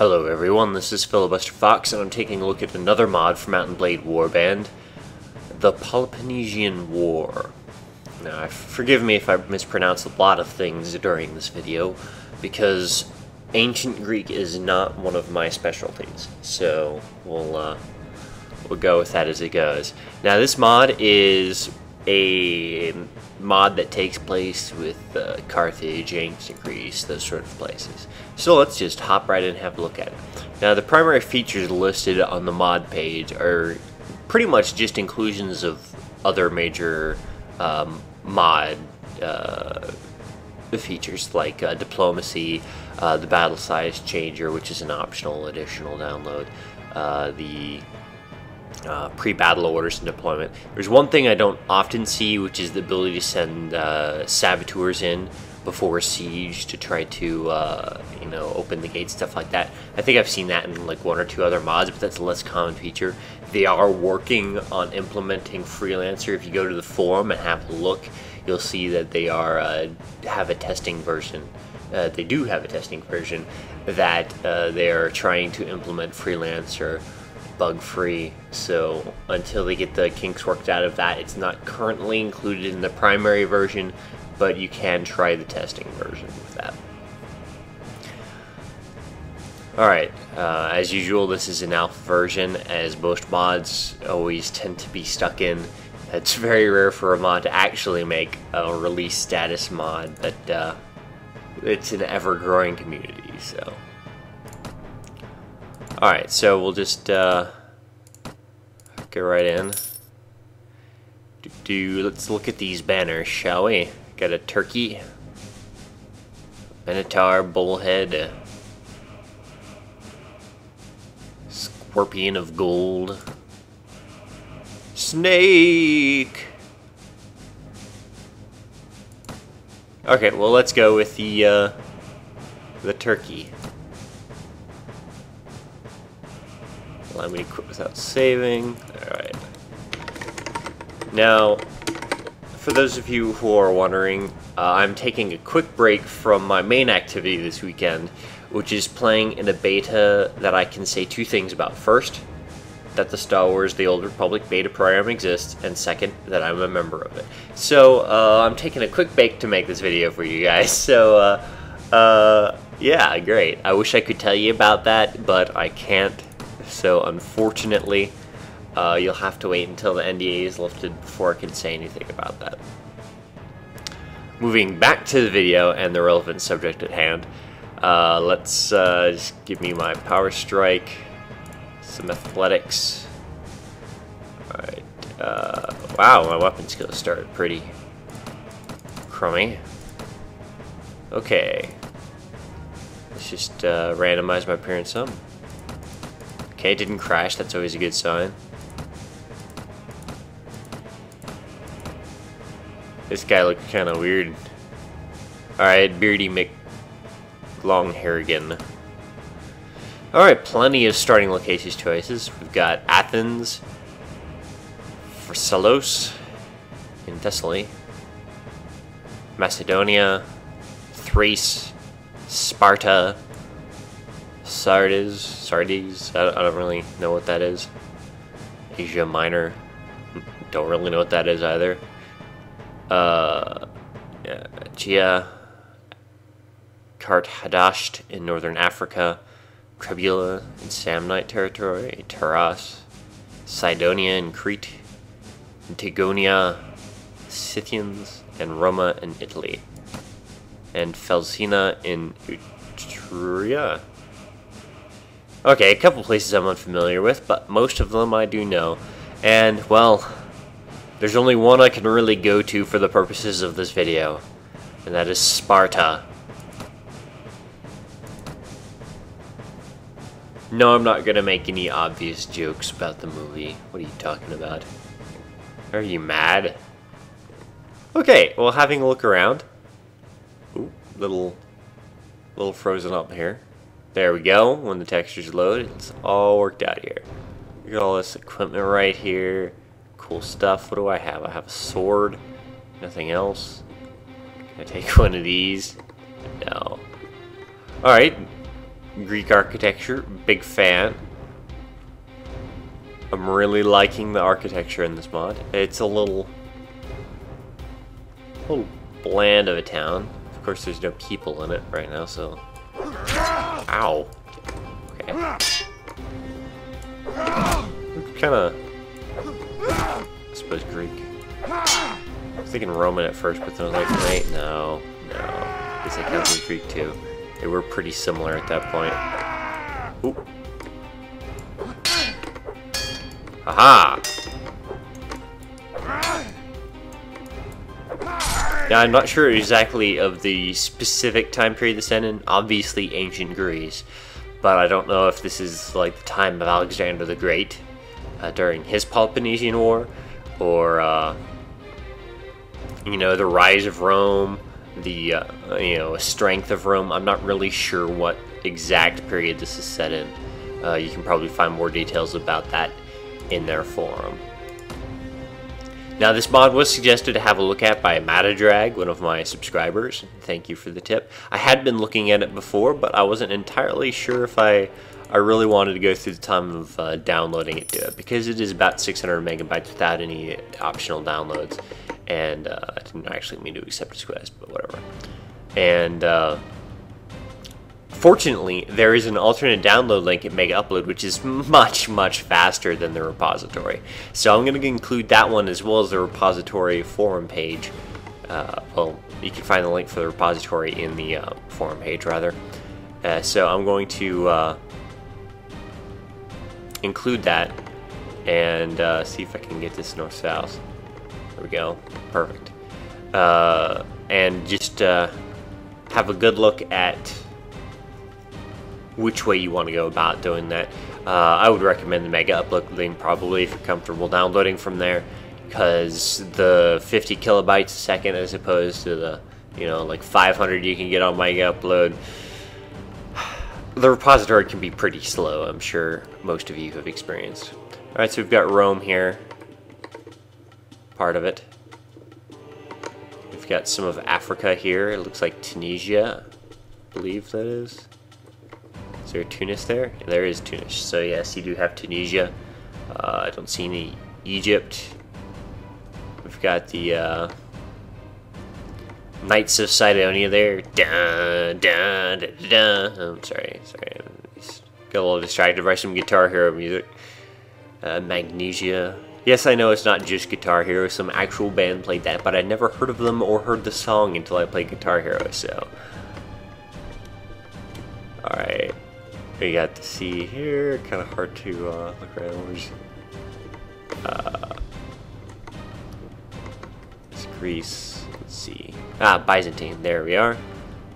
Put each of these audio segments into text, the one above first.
Hello everyone, this is FilibusterFox, and I'm taking a look at another mod for Mount and Blade Warband, the Peloponnesian War. Now, forgive me if I mispronounce a lot of things during this video, because Ancient Greek is not one of my specialties, so we'll go with that as it goes. Now, this mod is a mod that takes place with Carthage, ancient Greece, those sort of places. So let's just hop right in and have a look at it. Now, the primary features listed on the mod page are pretty much just inclusions of other major mod features like diplomacy, the battle size changer, which is an optional additional download, the pre-battle orders and deployment. There's one thing I don't often see, which is the ability to send saboteurs in before a siege to try to open the gate, stuff like that. I think I've seen that in like one or two other mods, but that's a less common feature. They are working on implementing Freelancer. If you go to the forum and have a look, you'll see that they are have a testing version. They do have a testing version that they are trying to implement Freelancer bug-free. So until they get the kinks worked out of that, it's not currently included in the primary version, but you can try the testing version with that. Alright, as usual, this is an alpha version, as most mods always tend to be stuck in. It's very rare for a mod to actually make a release status mod, but it's an ever-growing community, so. Alright, so we'll just go right in. Let's look at these banners, shall we? Got a turkey, minotaur, bullhead, scorpion of gold, snake. Okay, well, let's go with the turkey. Allow me to quit without saving. Alright. Now, for those of you who are wondering, I'm taking a quick break from my main activity this weekend, which is playing in a beta that I can say two things about. First, that the Star Wars The Old Republic beta program exists, and second, that I'm a member of it. So, I'm taking a quick break to make this video for you guys. So, yeah, great. I wish I could tell you about that, but I can't. So, unfortunately, you'll have to wait until the NDA is lifted before I can say anything about that. Moving back to the video and the relevant subject at hand, let's just give me my power strike, some athletics. Alright, wow, my weapon skills started pretty crummy. Okay, let's just randomize my appearance some. Okay, didn't crash, that's always a good sign. This guy looked kind of weird. Alright, Beardy McLonghairgan. Alright, plenty of starting locations choices. We've got Athens, Pharsalos in Thessaly, Macedonia, Thrace, Sparta, Sardes, I don't really know what that is. Asia Minor, don't really know what that is either. Gia, Karthadasht in northern Africa, Trebula in Samnite territory, Taras, Cydonia in Crete, Antigonia, Scythians, and Roma in Italy, and Felsina in Etruria. Okay, a couple places I'm unfamiliar with, but most of them I do know. And, well, there's only one I can really go to for the purposes of this video, and that is Sparta. No, I'm not gonna make any obvious jokes about the movie. What are you talking about? Are you mad? Okay, well, having a look around. Ooh, little frozen up here. There we go. When the textures load, it's all worked out here. Look at all this equipment right here. Cool stuff. What do I have? I have a sword. Nothing else. Can I take one of these? No. Alright. Greek architecture, big fan. I'm really liking the architecture in this mod. It's a little bland of a town. Of course, there's no people in it right now, so... Ow. Okay. Kind of... I suppose Greek. I was thinking Roman at first, but then I was like, wait, no. I guess I counted Greek too. They were pretty similar at that point. Oop. Aha! Now, I'm not sure exactly of the specific time period this ended in, obviously ancient Greece, but I don't know if this is like the time of Alexander the Great during his Peloponnesian War, or, you know, the rise of Rome, the, you know, strength of Rome. I'm not really sure what exact period this is set in. You can probably find more details about that in their forum. Now, this mod was suggested to have a look at by Mattadrag, one of my subscribers. Thank you for the tip. I had been looking at it before, but I wasn't entirely sure if I really wanted to go through the time of downloading it to it, because it is about 600 megabytes without any optional downloads. And I didn't actually mean to accept his quest, but whatever. And fortunately, there is an alternate download link at Mega Upload, which is much, much faster than the repository. So I'm going to include that one as well as the repository forum page. Well, you can find the link for the repository in the forum page, rather. So I'm going to include that and see if I can get this north-south. There we go. Perfect. And just have a good look at which way you want to go about doing that. I would recommend the Mega Upload link probably if you're comfortable downloading from there, because the 50 kilobytes a second as opposed to the, you know, like 500 you can get on Mega Upload, the repository can be pretty slow. I'm sure most of you have experienced. Alright, so we've got Rome here, part of it. We've got some of Africa here. It looks like Tunisia, I believe that is. Is there Tunis there? Yeah, there is Tunis. So yes, you do have Tunisia. I don't see any Egypt. We've got the Knights of Sidonia there. Dun, dun, dun, dun. Oh, I'm sorry. Got a little distracted by some Guitar Hero music. Magnesia. Yes, I know it's not just Guitar Hero. Some actual band played that, but I never heard of them or heard the song until I played Guitar Hero. So, all right. We got the sea here, kind of hard to look around. It's Greece, let's see. Byzantine, there we are.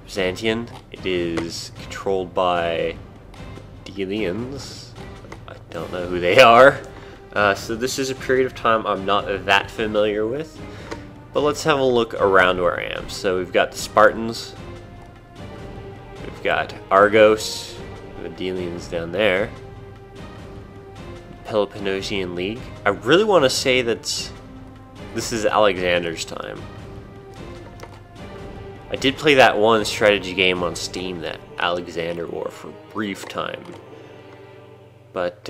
Byzantium, it is controlled by Delians. I don't know who they are. So this is a period of time I'm not that familiar with. But let's have a look around where I am. So we've got the Spartans. We've got Argos. The Delians down there. Peloponnesian League. I really want to say that this is Alexander's time. I did play that one strategy game on Steam, that Alexander War, for a brief time. But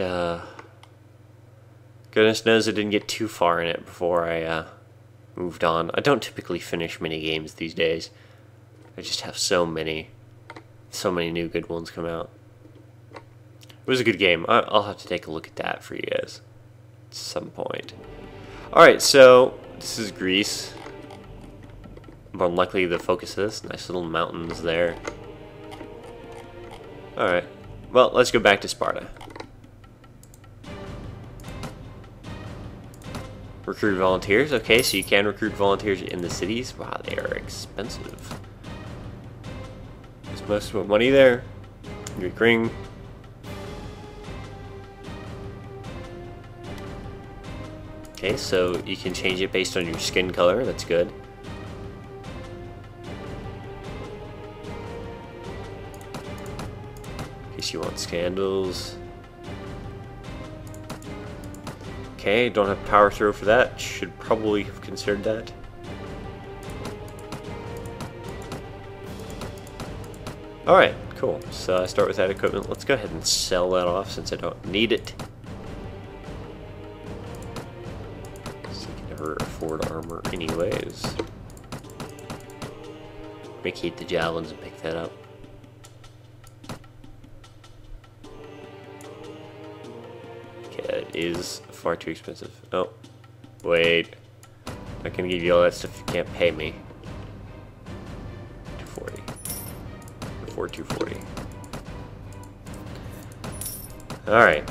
goodness knows I didn't get too far in it before I moved on. I don't typically finish mini games these days. I just have so many new good ones come out. It was a good game. I'll have to take a look at that for you guys at some point. Alright, so this is Greece. More than likely the focus of this. Nice little mountains there. Alright. Well, let's go back to Sparta. Recruit volunteers. Okay, so you can recruit volunteers in the cities. Wow, they are expensive. There's most of the money there. Greek ring. Okay, so you can change it based on your skin color. That's good. In case you want scandals. Okay, don't have power throw for that. Should probably have considered that. Alright, cool. cool. So I start with that equipment. Let's go ahead and sell that off since I don't need it. So I can never afford armor anyways. Vacate the javelins and pick that up. Okay, that is far too expensive. Oh, wait. I can give you all that stuff if you can't pay me. 240. Before 240. Alright.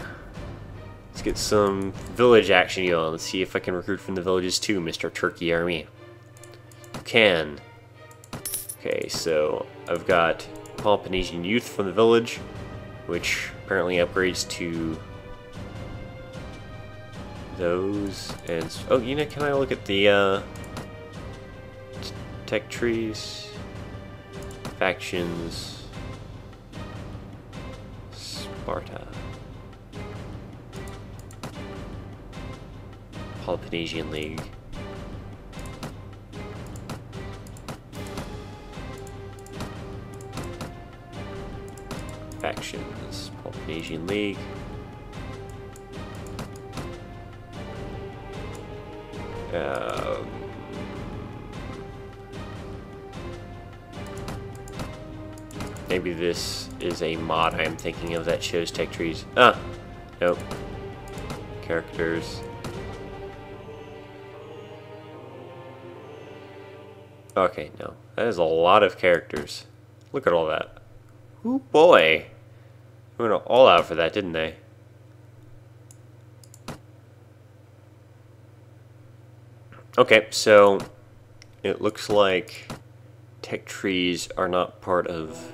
Let's get some village action going. Let's see if I can recruit from the villages too, Mr. Turkey Army. You can. Okay, so I've got Peloponnesian youth from the village, which apparently upgrades to those. And oh, you know, can I look at the tech trees, factions, Sparta, Peloponnesian League. Factions, Peloponnesian League. Maybe this is a mod I'm thinking of that shows tech trees. Ah, nope. Characters. Okay, no. That is a lot of characters. Look at all that. Ooh, boy. They went all out for that, didn't they? Okay, so it looks like tech trees are not part of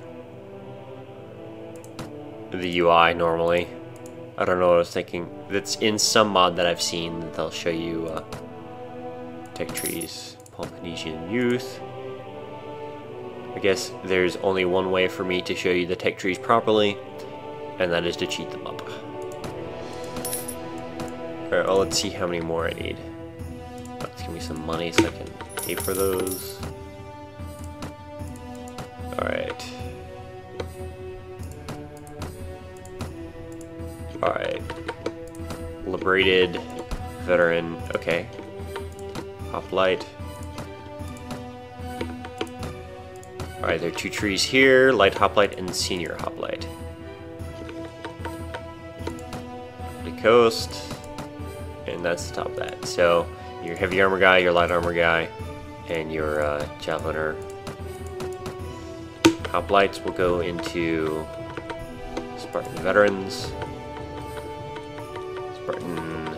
the UI normally. I don't know what I was thinking. That's in some mod that I've seen that they'll show you tech trees. Peloponnesian youth. I guess there's only one way for me to show you the tech trees properly, and that is to cheat them up. Alright, well, let's see how many more I need. Let's give me some money so I can pay for those. Alright. Alright. Liberated. Veteran. Okay. Hoplite. Alright, there are two trees here. Light Hoplite and Senior Hoplite. The coast. And that's the top of that. So, your heavy armor guy, your light armor guy, and your javeliner. Hoplites will go into Spartan veterans. Spartan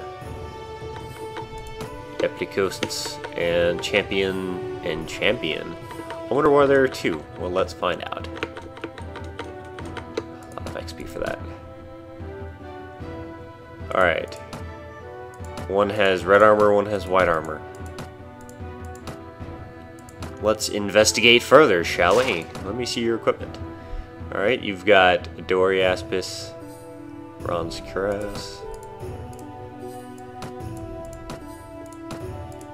deputy coasts and champion and champion. I wonder why there are two. Well, let's find out. A lot of XP for that. Alright. One has red armor, one has white armor. Let's investigate further, shall we? Let me see your equipment. Alright, you've got Doriaspis, Bronze Cuirass,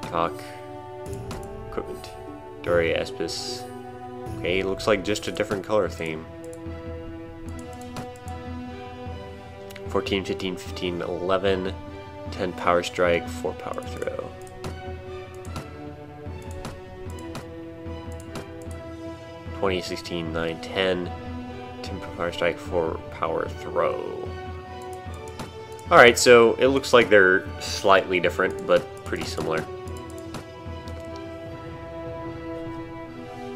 Talk, equipment, Doriaspis. Okay, looks like just a different color theme. 14, 15, 15, 11, 10 power strike, 4 power throw. (20, 16, 9, 10, 10 power strike, 4 power throw. Alright, so it looks like they're slightly different, but pretty similar.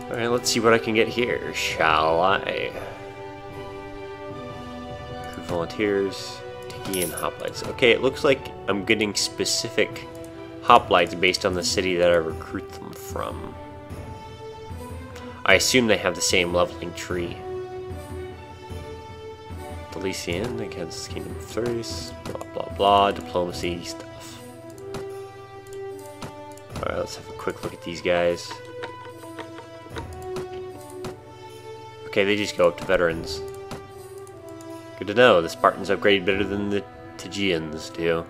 Alright, let's see what I can get here, shall I? Recruit volunteers, Tiki and hoplites. Okay, it looks like I'm getting specific hoplites based on the city that I recruit them from. I assume they have the same leveling tree. Delician against Kingdom of Thrace, blah blah blah, diplomacy stuff. Alright, let's have a quick look at these guys. Okay, they just go up to veterans. Good to know, the Spartans upgrade better than the Tegeans do.